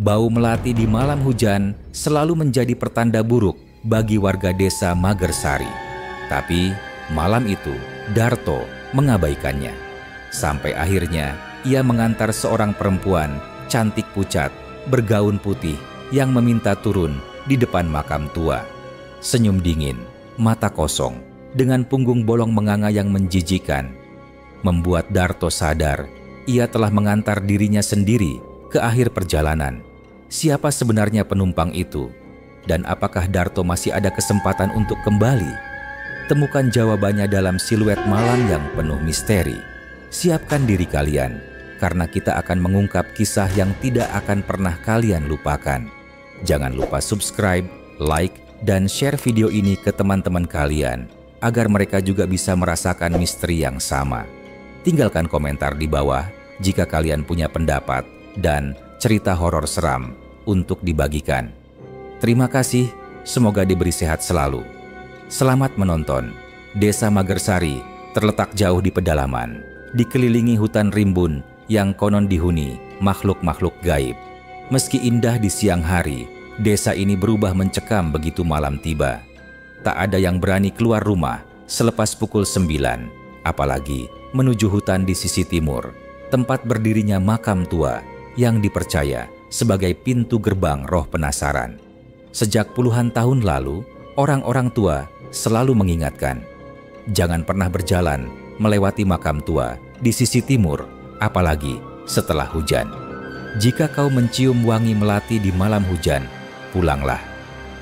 Bau melati di malam hujan selalu menjadi pertanda buruk bagi warga desa Magersari. Tapi malam itu Darto mengabaikannya. Sampai akhirnya ia mengantar seorang perempuan cantik pucat bergaun putih yang meminta turun di depan makam tua. Senyum dingin, mata kosong, dengan punggung bolong menganga yang menjijikan, membuat Darto sadar ia telah mengantar dirinya sendiri ke akhir perjalanan. Siapa sebenarnya penumpang itu? Dan apakah Darto masih ada kesempatan untuk kembali? Temukan jawabannya dalam siluet malam yang penuh misteri. Siapkan diri kalian, karena kita akan mengungkap kisah yang tidak akan pernah kalian lupakan. Jangan lupa subscribe, like, dan share video ini ke teman-teman kalian, agar mereka juga bisa merasakan misteri yang sama. Tinggalkan komentar di bawah jika kalian punya pendapat dan cerita horor seram untuk dibagikan. Terima kasih, semoga diberi sehat selalu. Selamat menonton. Desa Magersari terletak jauh di pedalaman, dikelilingi hutan rimbun yang konon dihuni makhluk-makhluk gaib. Meski indah di siang hari, desa ini berubah mencekam begitu malam tiba. Tak ada yang berani keluar rumah selepas pukul 9, apalagi menuju hutan di sisi timur, tempat berdirinya makam tua yang dipercaya sebagai pintu gerbang roh penasaran. Sejak puluhan tahun lalu, orang-orang tua selalu mengingatkan, jangan pernah berjalan melewati makam tua di sisi timur, apalagi setelah hujan. Jika kau mencium wangi melati di malam hujan, pulanglah.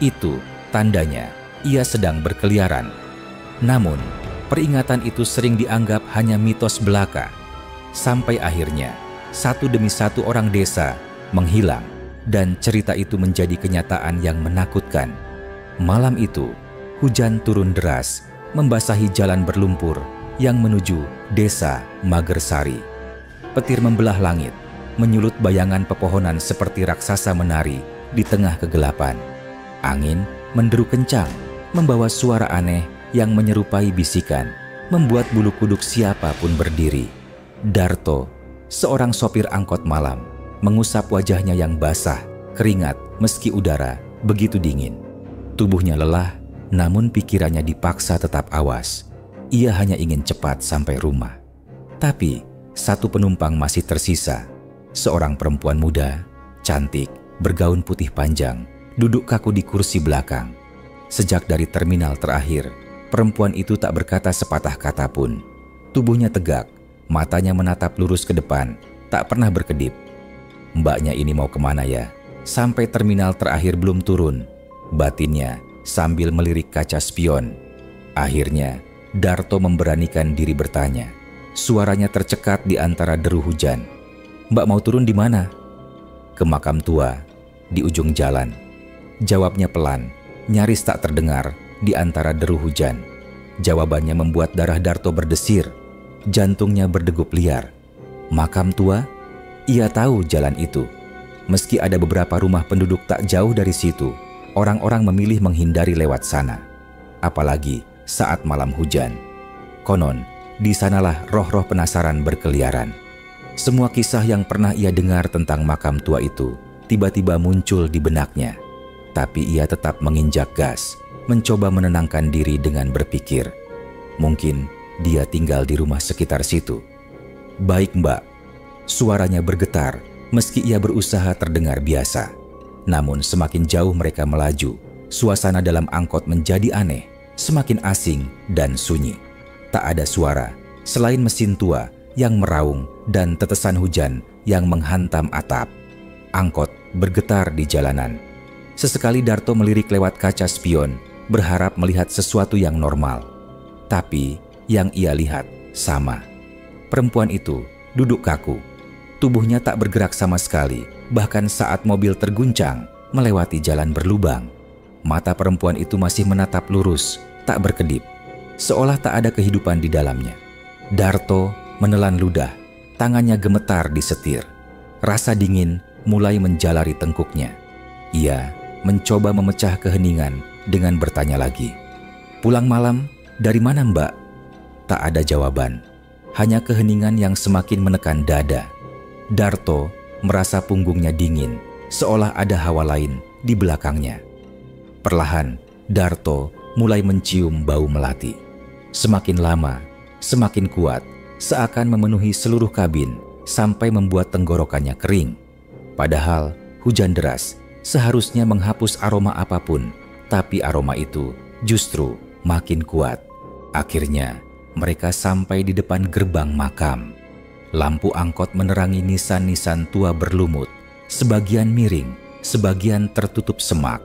Itu tandanya ia sedang berkeliaran. Namun, peringatan itu sering dianggap hanya mitos belaka. Sampai akhirnya, satu demi satu orang desa menghilang, dan cerita itu menjadi kenyataan yang menakutkan. Malam itu, hujan turun deras, membasahi jalan berlumpur yang menuju desa Magersari. Petir membelah langit, menyulut bayangan pepohonan seperti raksasa menari di tengah kegelapan. Angin menderu kencang, membawa suara aneh yang menyerupai bisikan, membuat bulu kuduk siapapun berdiri. Darto, seorang sopir angkot malam, mengusap wajahnya yang basah, keringat meski udara begitu dingin. Tubuhnya lelah, namun pikirannya dipaksa tetap awas. Ia hanya ingin cepat sampai rumah. Tapi, satu penumpang masih tersisa. Seorang perempuan muda, cantik, bergaun putih panjang, duduk kaku di kursi belakang. Sejak dari terminal terakhir, perempuan itu tak berkata sepatah kata pun. Tubuhnya tegak, matanya menatap lurus ke depan, tak pernah berkedip. Mbaknya ini mau kemana ya? Sampai terminal terakhir belum turun, batinnya sambil melirik kaca spion. Akhirnya, Darto memberanikan diri bertanya. Suaranya tercekat di antara deru hujan. Mbak mau turun di mana? Ke makam tua, di ujung jalan. Jawabnya pelan, nyaris tak terdengar di antara deru hujan. Jawabannya membuat darah Darto berdesir. Jantungnya berdegup liar. Makam tua? Ia tahu jalan itu. Meski ada beberapa rumah penduduk tak jauh dari situ, orang-orang memilih menghindari lewat sana. Apalagi saat malam hujan. Konon, di sanalah roh-roh penasaran berkeliaran. Semua kisah yang pernah ia dengar tentang makam tua itu tiba-tiba muncul di benaknya. Tapi ia tetap menginjak gas, mencoba menenangkan diri dengan berpikir, mungkin dia tinggal di rumah sekitar situ. Baik mbak, suaranya bergetar meski ia berusaha terdengar biasa. Namun semakin jauh mereka melaju, suasana dalam angkot menjadi aneh, semakin asing dan sunyi. Tak ada suara selain mesin tua yang meraung dan tetesan hujan yang menghantam atap. Angkot bergetar di jalanan. Sesekali Darto melirik lewat kaca spion, berharap melihat sesuatu yang normal. Tapi yang ia lihat sama. Perempuan itu duduk kaku. Tubuhnya tak bergerak sama sekali, bahkan saat mobil terguncang melewati jalan berlubang. Mata perempuan itu masih menatap lurus, tak berkedip, seolah tak ada kehidupan di dalamnya. Darto menelan ludah, tangannya gemetar di setir. Rasa dingin mulai menjalari tengkuknya. Ia mencoba memecah keheningan dengan bertanya lagi. Pulang malam, dari mana mbak? Tak ada jawaban, hanya keheningan yang semakin menekan dada. Darto merasa punggungnya dingin, seolah ada hawa lain di belakangnya. Perlahan, Darto mulai mencium bau melati. Semakin lama, semakin kuat, seakan memenuhi seluruh kabin sampai membuat tenggorokannya kering. Padahal hujan deras seharusnya menghapus aroma apapun, tapi aroma itu justru makin kuat. Akhirnya, mereka sampai di depan gerbang makam. Lampu angkot menerangi nisan-nisan tua berlumut, sebagian miring, sebagian tertutup semak.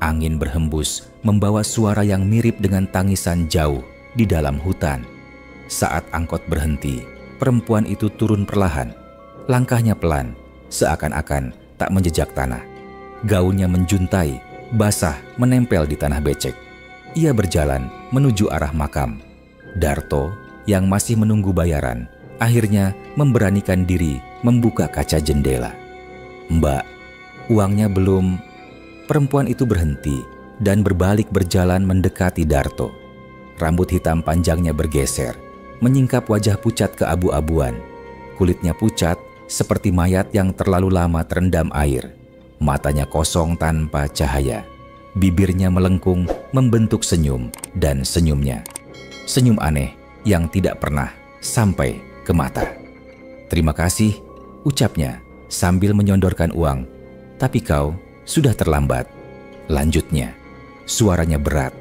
Angin berhembus membawa suara yang mirip dengan tangisan jauh di dalam hutan. Saat angkot berhenti, perempuan itu turun perlahan. Langkahnya pelan, seakan-akan tak menjejak tanah. Gaunnya menjuntai, basah menempel di tanah becek. Ia berjalan menuju arah makam. Darto yang masih menunggu bayaran akhirnya memberanikan diri membuka kaca jendela. "Mbak, uangnya belum..." Perempuan itu berhenti dan berbalik berjalan mendekati Darto. Rambut hitam panjangnya bergeser, menyingkap wajah pucat keabu-abuan. Kulitnya pucat seperti mayat yang terlalu lama terendam air. Matanya kosong tanpa cahaya. Bibirnya melengkung membentuk senyum, dan senyumnya senyum aneh yang tidak pernah sampai ke mata. "Terima kasih," ucapnya sambil menyodorkan uang. "Tapi kau sudah terlambat." Lanjutnya, suaranya berat,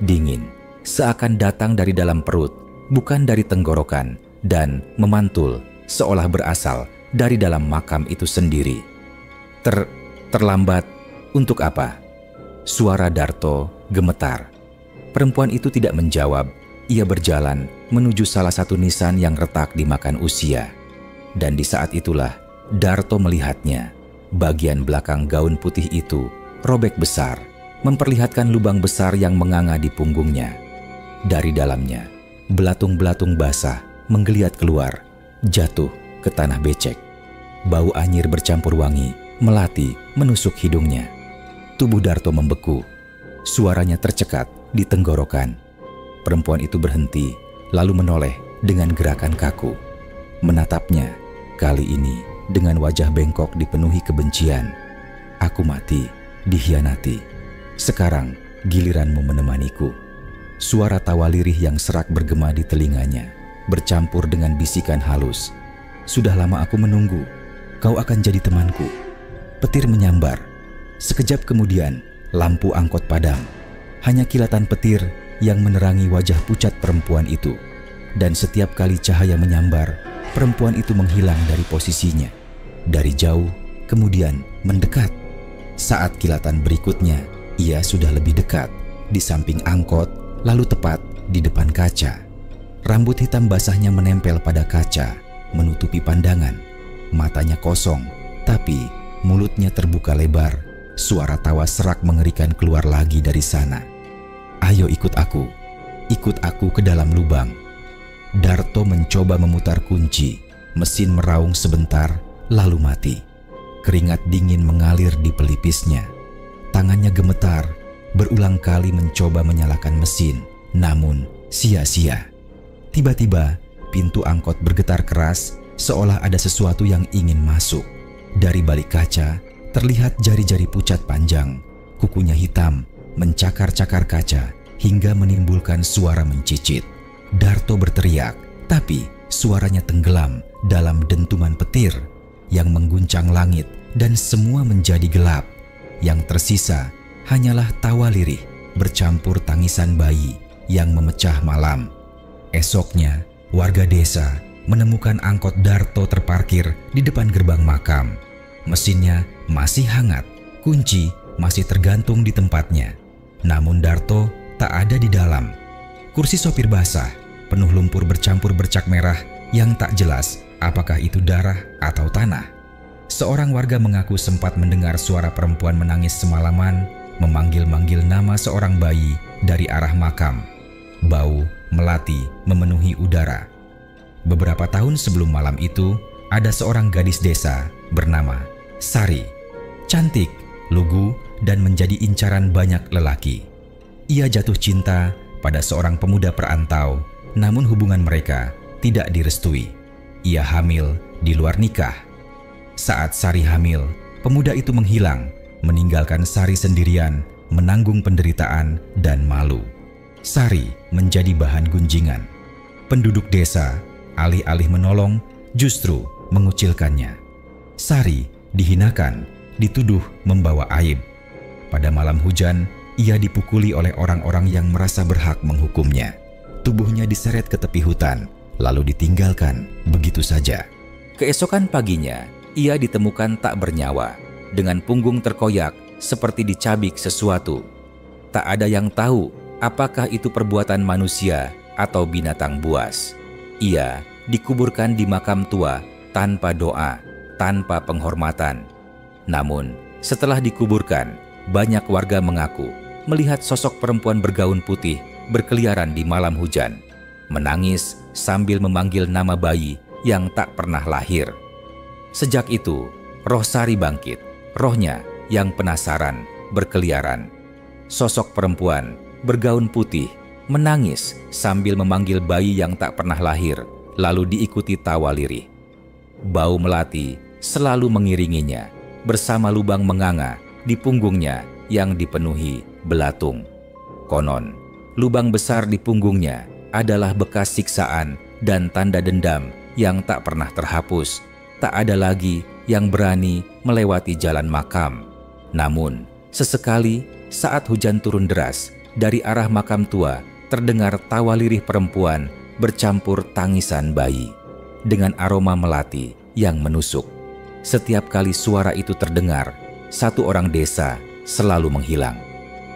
dingin, seakan datang dari dalam perut, bukan dari tenggorokan, dan memantul seolah berasal dari dalam makam itu sendiri. Terlambat untuk apa?" Suara Darto gemetar. Perempuan itu tidak menjawab. Ia berjalan menuju salah satu nisan yang retak dimakan usia. Dan di saat itulah Darto melihatnya. Bagian belakang gaun putih itu robek besar, memperlihatkan lubang besar yang menganga di punggungnya. Dari dalamnya, belatung-belatung basah menggeliat keluar, jatuh ke tanah becek. Bau anyir bercampur wangi melati menusuk hidungnya. Tubuh Darto membeku. Suaranya tercekat di tenggorokan. Perempuan itu berhenti, lalu menoleh dengan gerakan kaku. Menatapnya, kali ini dengan wajah bengkok dipenuhi kebencian. "Aku mati, dikhianati. Sekarang giliranmu menemaniku." Suara tawa lirih yang serak bergema di telinganya, bercampur dengan bisikan halus. "Sudah lama aku menunggu. Kau akan jadi temanku." Petir menyambar. Sekejap kemudian, lampu angkot padam. Hanya kilatan petir yang menerangi wajah pucat perempuan itu. Dan setiap kali cahaya menyambar, perempuan itu menghilang dari posisinya. Dari jauh, kemudian mendekat. Saat kilatan berikutnya, ia sudah lebih dekat, di samping angkot, lalu tepat di depan kaca. Rambut hitam basahnya menempel pada kaca, menutupi pandangan. Matanya kosong, tapi mulutnya terbuka lebar. Suara tawa serak mengerikan keluar lagi dari sana. "Ayo ikut aku ke dalam lubang." Darto mencoba memutar kunci. Mesin meraung sebentar, lalu mati. Keringat dingin mengalir di pelipisnya. Tangannya gemetar, berulang kali mencoba menyalakan mesin, namun sia-sia. Tiba-tiba, pintu angkot bergetar keras, seolah ada sesuatu yang ingin masuk. Dari balik kaca, terlihat jari-jari pucat panjang, kukunya hitam, mencakar-cakar kaca hingga menimbulkan suara mencicit. Darto berteriak, tapi suaranya tenggelam dalam dentuman petir yang mengguncang langit dan semua menjadi gelap. Yang tersisa hanyalah tawa lirih bercampur tangisan bayi yang memecah malam. Esoknya, warga desa menemukan angkot Darto terparkir di depan gerbang makam. Mesinnya masih hangat, kunci masih tergantung di tempatnya. Namun Darto tak ada di dalam. Kursi sopir basah, penuh lumpur bercampur bercak merah yang tak jelas apakah itu darah atau tanah. Seorang warga mengaku sempat mendengar suara perempuan menangis semalaman, memanggil-manggil nama seorang bayi dari arah makam. Bau melati memenuhi udara. Beberapa tahun sebelum malam itu, ada seorang gadis desa bernama Sari. Cantik, lugu, dan menjadi incaran banyak lelaki. Ia jatuh cinta pada seorang pemuda perantau, namun hubungan mereka tidak direstui. Ia hamil di luar nikah. Saat Sari hamil, Pemuda itu menghilang, meninggalkan Sari sendirian, menanggung penderitaan dan malu. Sari menjadi bahan gunjingan. Penduduk desa, alih-alih menolong, justru mengucilkannya. Sari dihinakan, dituduh membawa aib. Pada malam hujan, ia dipukuli oleh orang-orang yang merasa berhak menghukumnya. Tubuhnya diseret ke tepi hutan, lalu ditinggalkan begitu saja. Keesokan paginya, ia ditemukan tak bernyawa, dengan punggung terkoyak seperti dicabik sesuatu. Tak ada yang tahu apakah itu perbuatan manusia atau binatang buas. Ia dikuburkan di makam tua tanpa doa, tanpa penghormatan. Namun, setelah dikuburkan, banyak warga mengaku melihat sosok perempuan bergaun putih berkeliaran di malam hujan, menangis sambil memanggil nama bayi yang tak pernah lahir. Sejak itu, roh Sari bangkit, rohnya yang penasaran berkeliaran. Sosok perempuan bergaun putih menangis sambil memanggil bayi yang tak pernah lahir, lalu diikuti tawa lirih. Bau melati selalu mengiringinya, bersama lubang menganga di punggungnya yang dipenuhi belatung. Konon, lubang besar di punggungnya adalah bekas siksaan dan tanda dendam yang tak pernah terhapus. Tak ada lagi yang berani melewati jalan makam. Namun, sesekali saat hujan turun deras, dari arah makam tua terdengar tawa lirih perempuan bercampur tangisan bayi dengan aroma melati yang menusuk. Setiap kali suara itu terdengar, satu orang desa selalu menghilang.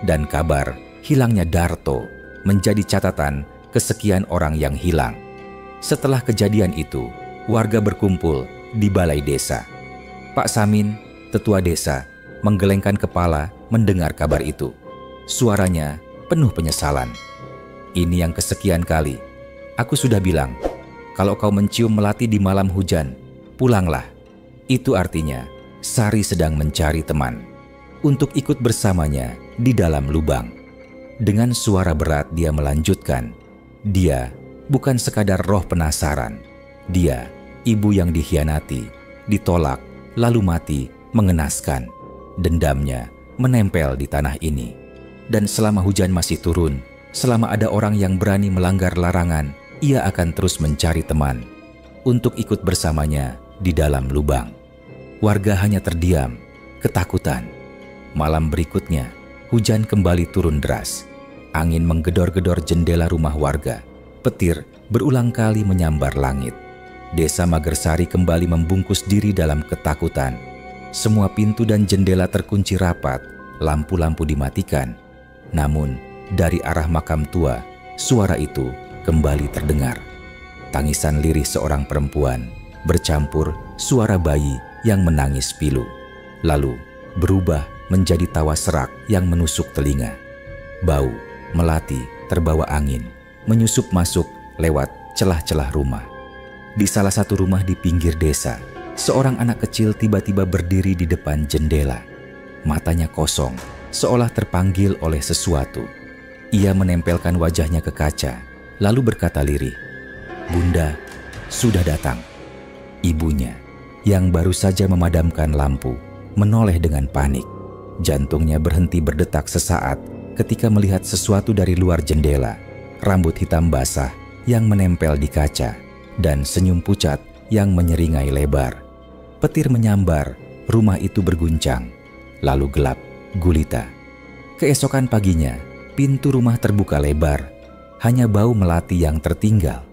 Dan kabar hilangnya Darto menjadi catatan kesekian orang yang hilang. Setelah kejadian itu, warga berkumpul di balai desa. Pak Samin, tetua desa, menggelengkan kepala mendengar kabar itu. Suaranya penuh penyesalan. Ini yang kesekian kali. Aku sudah bilang, kalau kau mencium melati di malam hujan, pulanglah. Itu artinya Sari sedang mencari teman untuk ikut bersamanya di dalam lubang. Dengan suara berat dia melanjutkan, dia bukan sekadar roh penasaran. Dia ibu yang dikhianati, ditolak, lalu mati mengenaskan. Dendamnya menempel di tanah ini. Dan selama hujan masih turun, selama ada orang yang berani melanggar larangan, ia akan terus mencari teman untuk ikut bersamanya di dalam lubang. Warga hanya terdiam, ketakutan. Malam berikutnya, hujan kembali turun deras. Angin menggedor-gedor jendela rumah warga. Petir berulang kali menyambar langit. Desa Magersari kembali membungkus diri dalam ketakutan. Semua pintu dan jendela terkunci rapat, lampu-lampu dimatikan. Namun, dari arah makam tua, suara itu kembali terdengar. Tangisan lirih seorang perempuan bercampur suara bayi yang menangis pilu, lalu berubah menjadi tawa serak yang menusuk telinga. Bau melati terbawa angin, menyusup masuk lewat celah-celah rumah. Di salah satu rumah di pinggir desa, seorang anak kecil tiba-tiba berdiri di depan jendela. Matanya kosong, seolah terpanggil oleh sesuatu. Ia menempelkan wajahnya ke kaca, lalu berkata lirih, "Bunda, sudah datang." Ibunya, yang baru saja memadamkan lampu, menoleh dengan panik. Jantungnya berhenti berdetak sesaat ketika melihat sesuatu dari luar jendela. Rambut hitam basah yang menempel di kaca, dan senyum pucat yang menyeringai lebar. Petir menyambar, rumah itu berguncang, lalu gelap gulita. Keesokan paginya, pintu rumah terbuka lebar, hanya bau melati yang tertinggal.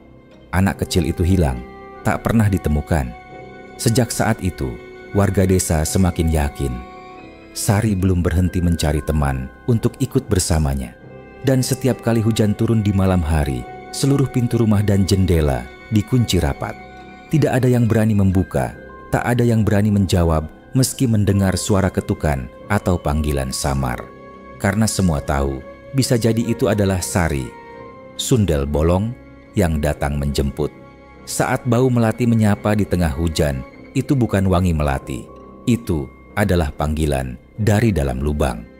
Anak kecil itu hilang, tak pernah ditemukan. Sejak saat itu, warga desa semakin yakin Sari belum berhenti mencari teman untuk ikut bersamanya. Dan setiap kali hujan turun di malam hari, seluruh pintu rumah dan jendela dikunci rapat. Tidak ada yang berani membuka, tak ada yang berani menjawab meski mendengar suara ketukan atau panggilan samar. Karena semua tahu, bisa jadi itu adalah Sari, sundel bolong yang datang menjemput. Saat bau melati menyapa di tengah hujan, itu bukan wangi melati. Itu adalah panggilan dari dalam lubang.